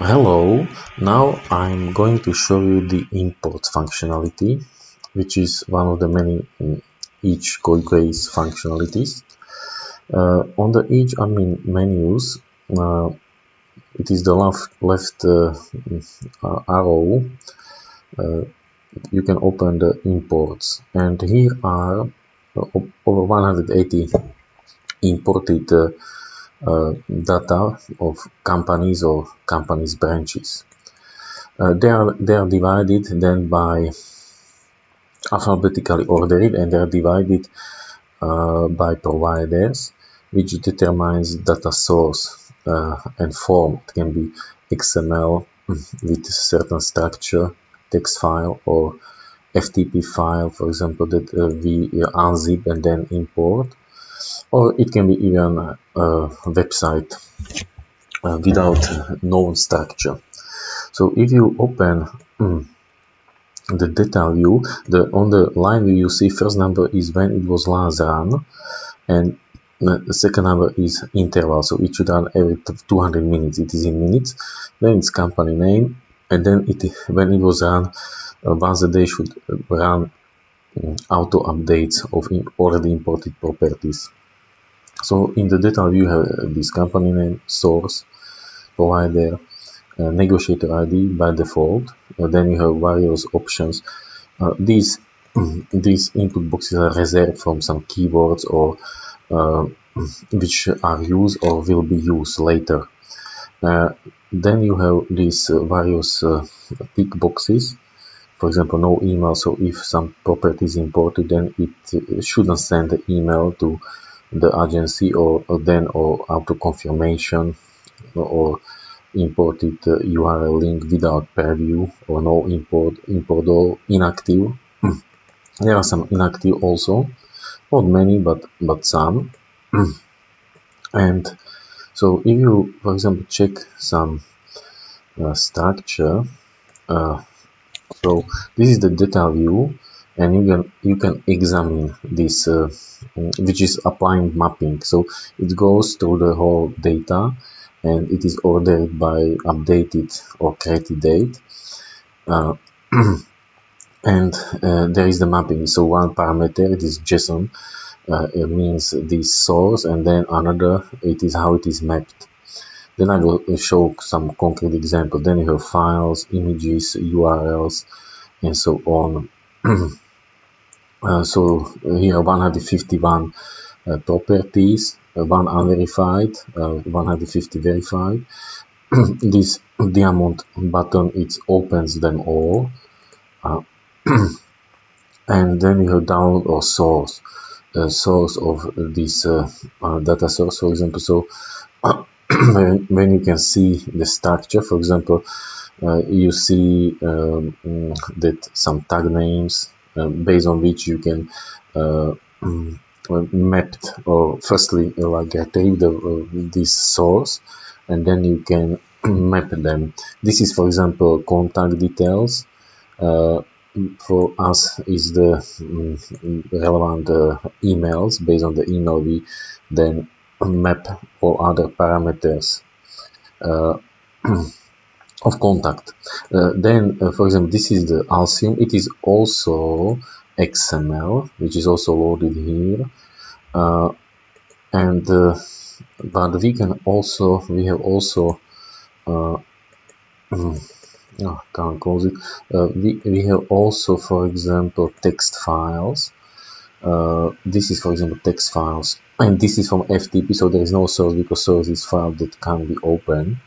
Hello, now I'm going to show you the import functionality, which is one of the many each code-based functionalities. On the each admin menus, it is the left arrow. You can open the imports, and here are over 180 imported data of companies or companies branches. They are divided then by alphabetically ordered, and they are divided by providers, which determines data source and form. It can be XML with certain structure, text file, or FTP file, for example, that we unzip and then import, or it can be even a website without known structure. So if you open the data view, on the line view you see first number is when it was last run, and the second number is interval, so it should run every 200 minutes. It is in minutes. Then it's company name, and then when it was run, once a day should run auto updates of already imported properties. So in the data view you have this company name, source, provider, negotiator ID by default. Then you have various options. These input boxes are reserved from some keywords or which are used or will be used later. Then you have these various tick boxes. For example, no email. So if some property is imported, then it shouldn't send the email to the agency or auto confirmation or imported URL link without preview, or no import all inactive. There are some inactive also, not many but some. And so if you, for example, check some structure, so this is the data view, and you can examine this, which is applying mapping. So it goes through the whole data, and it is ordered by updated or created date. And there is the mapping. So one parameter, it is JSON, it means this source, and then another, it is how it is mapped. Then I will show some concrete example. Then you have files, images, URLs, and so on. So here 151 properties, one unverified, 150 verified. This diamond button, it opens them all. And then you have download or source of this data source, for example. So when you can see the structure, for example, you see that some tag names based on which you can map, or firstly like retrieve this source, and then you can map them. This is, for example, contact details. For us is the relevant emails. Based on the email, we then map all other parameters of contact. Then, for example, this is the Alcium. It is also XML, which is also loaded here. But we have also can't close it. We have also, for example, text files. This is, for example, text files, and this is from FTP, so there is no source, because source is file that can be opened.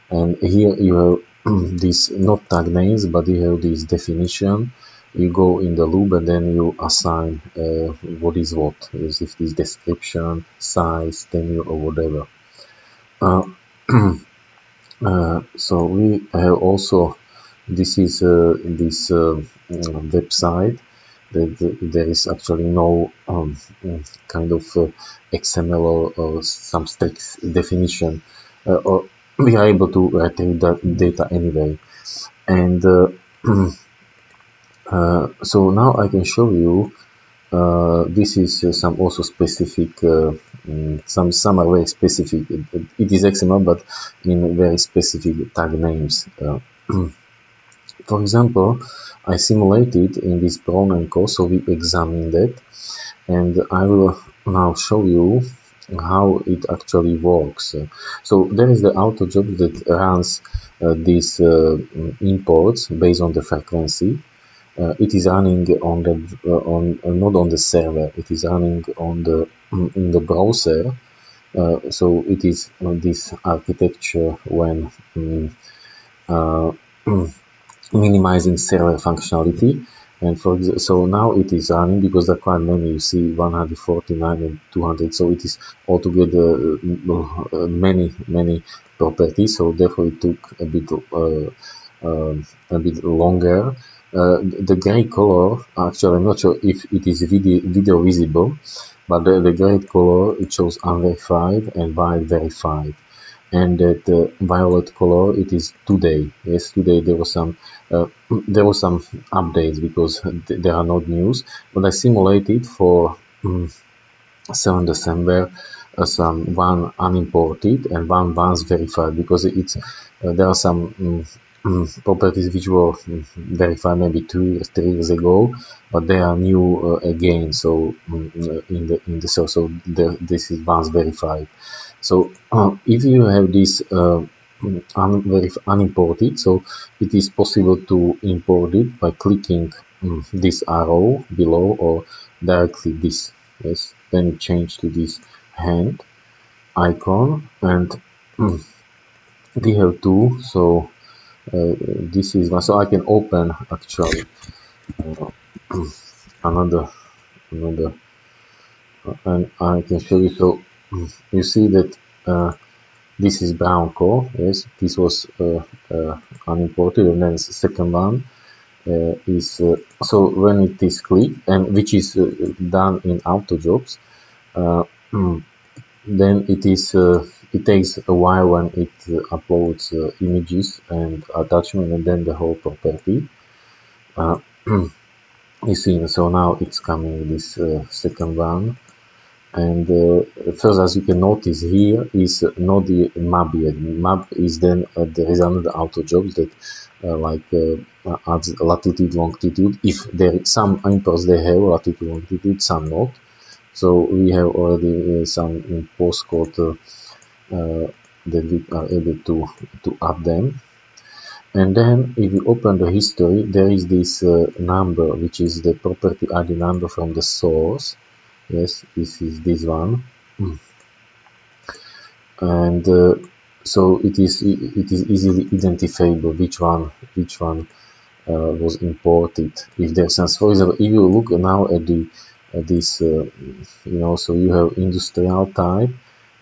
And here you have these not tag names, but you have this definition. You go in the loop, and then you assign what is what, as if this description, size, tenure, or whatever. So we have also, this is this website that there is actually no kind of XML or some text definition, or we are able to retrieve that data anyway. And so now I can show you this is some also specific some are very specific. It is XML, but in very specific tag names. For example, I simulated in this program code, so we examined it, and I will now show you how it actually works. So there is the auto job that runs these imports based on the frequency. It is running on the not on the server. It is running on the in the browser. So it is this architecture when uh, minimizing server functionality. And so now it is running because there are quite many. You see 149 and 200, so it is altogether many properties. So therefore it took a bit longer. The gray color, actually I'm not sure if it is video visible, but the gray color, it shows unverified and white verified. And that violet color, it is today. Yes, today there was some updates because there are not news, but I simulated for 7 December some one unimported and one once verified, because it's there are some properties which were verified maybe 2 years, 3 years ago, but they are new again. So in the so this is once verified. So if you have this unimported, so it is possible to import it by clicking this arrow below or directly this. Yes, then you change to this hand icon, and we have two. So this is one. So I can open actually uh, another and I can show you. So you see that this is brown core. Yes, this was unimported, and then the second one is so when it is clicked, and which is done in auto jobs, then it takes a while when it uploads images and attachment, and then the whole property. You see, so now it's coming this second one. And first, as you can notice here, is not the map yet. Map is then there is another auto jobs that adds latitude, longitude. If there is some imports, they have latitude, longitude, some not. So we have already some postcode that we are able to add them. And then if you open the history, there is this number, which is the property ID number from the source. Yes, this is this one. And so it is easily identifiable which one was imported. If there's some, for example, if you look now at this so you have industrial type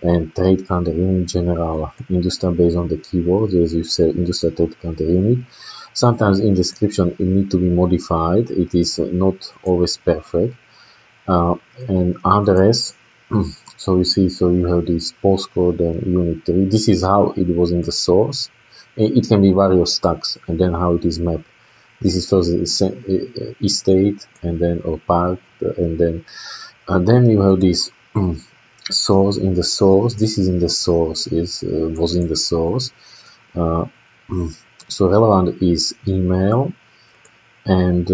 and trade country unit general. Industrial based on the keywords, as you say, industrial trade country unit. Sometimes in description it need to be modified. It is not always perfect. And address. So you see, so you have this postcode and unit 3. This is how it was in the source. It can be various stacks, and then how it is mapped. This is first estate, and then or park, and then you have this source in the source. This is in the source. Was in the source. So relevant is email. And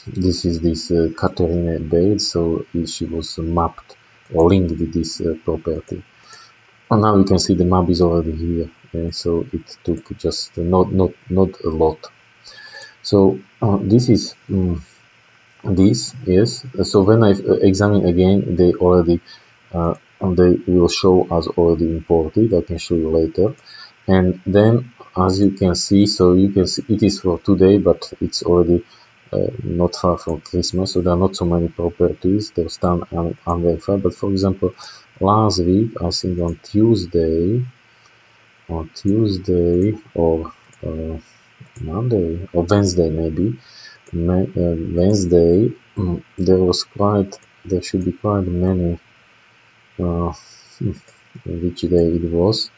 this is this Katerina Bates, so she was mapped or linked with this property. And now you can see the map is already here, and so it took just not a lot. So this is this, yes. So when I examine again, they already they will show as already imported. I can show you later. And then as you can see, so you can see it is for today, but it's already not far from Christmas, so there are not so many properties. They're still unverified. But for example, last week, I think on Tuesday or Monday or Wednesday maybe, Wednesday, there should be quite many, which day it was,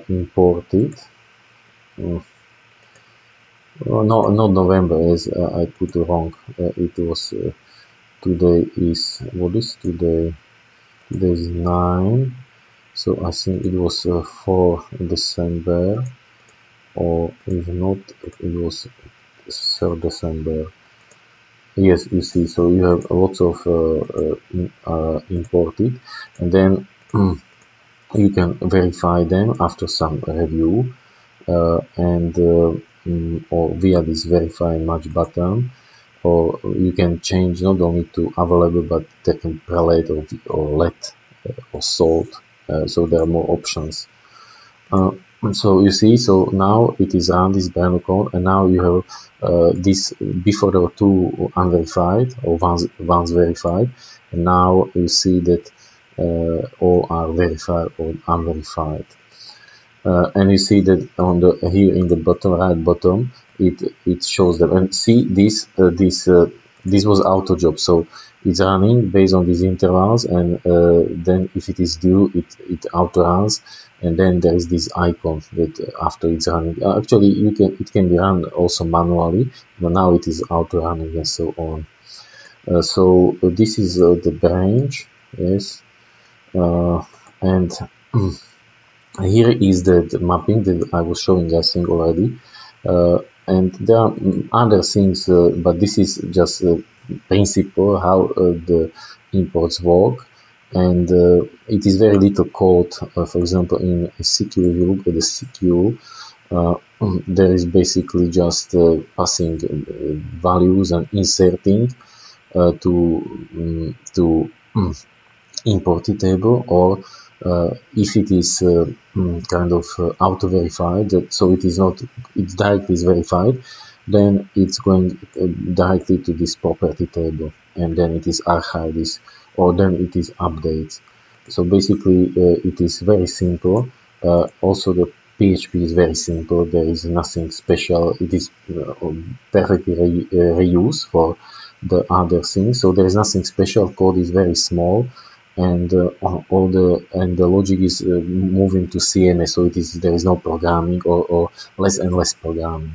imported. No, not November, as I put wrong. It was today is, what is today? There's 9. So I think it was 4 December, or if not, it was 3rd December. Yes, you see, so you have lots of imported, and then you can verify them after some review, or via this verify match button, or you can change not only to available but they can prelate or let or sold. So there are more options. Uh, so you see, so now it is run this brand account, and now you have this. Before there were 2 unverified or once verified, and now you see that all are verified or unverified. And you see that on the here in the bottom right bottom, it shows them. And see this was auto job, so it's running based on these intervals, and then if it is due, it auto runs, and then there is this icon that after it's running. Actually, it can be run also manually, but now it is auto running and so on. So this is the branch, yes, and here is the mapping that I was showing, I think, already. And there are other things, but this is just a principle how the imports work. And it is very little code. For example, in CQ, if you look at the CQ, there is basically just passing values and inserting to import table, or if it is kind of auto verified, so it is not, it's directly is verified, then it's going directly to this property table, and then it is archives, or then it is updates. So basically it is very simple. Also the PHP is very simple, there is nothing special, it is perfectly reused for the other things, so there is nothing special, code is very small, and the logic is moving to CMS, so there is no programming, or less and less programming.